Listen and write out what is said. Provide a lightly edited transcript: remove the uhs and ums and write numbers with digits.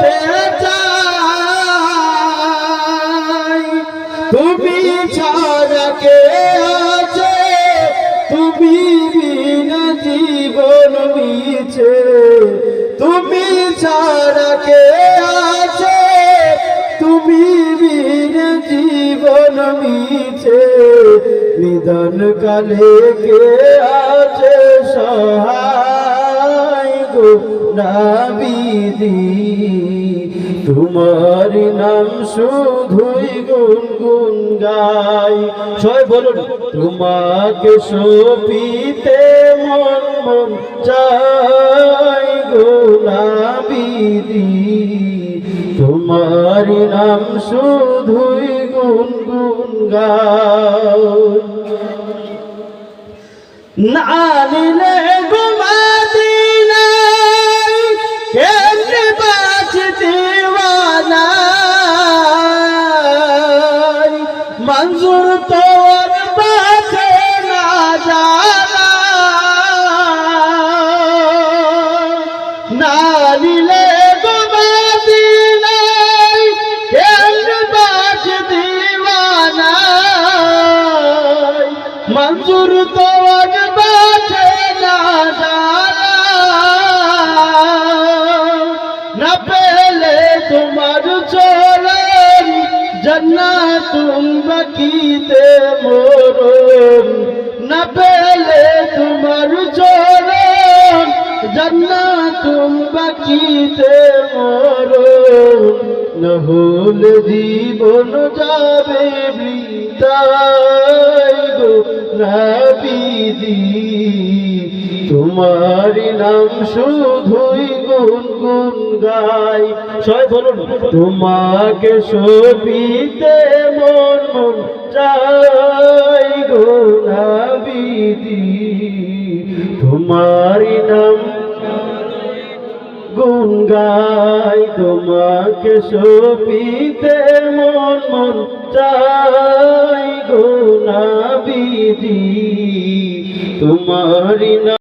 হতে চাই, তুমি ছাড়া কে আছে, তুমি বিনা জীবন মিছে, তুমি ছাড়া কে আছে, তুমি বিনা জীবন মিছে। নিধন কালে কে আছে সহায় গো নবীজি, তোমার নাম শুধুই গুনগুন গাই। সবাই বলুন, তোমাকে সপিতে মন মন চাই গো নবীজি, তোমার নাম শুধুই গুনগুন গাই। না নিলে গো মদিনায় কেমনে বাঁচি দিওয়ানা, মঞ্জুর তোর বাঁচে না জানা, না নিলে গো মদিনায় কেমনে বাঁচি দিওয়ানা, মঞ্জুর তোর বাঁচে না জানা, না পেলে তোমার চরণ জান্নাতুল বাকিতে মরণ, না পেলে তোমার চরণ জান্নাতুল বাকিতে মরণ, না হলে জীবন যাবে বৃথায় গো নবীজি, তোমার নাম শুধুই গুনগুন গাই। সবাই বলুন, তোমাকে সপিতে মন মন চাই গো নবীজি, তোমার নাম গুন গাই, তোমাকে সপিতে মন মন চাই গো নবীজি, তোমার নাম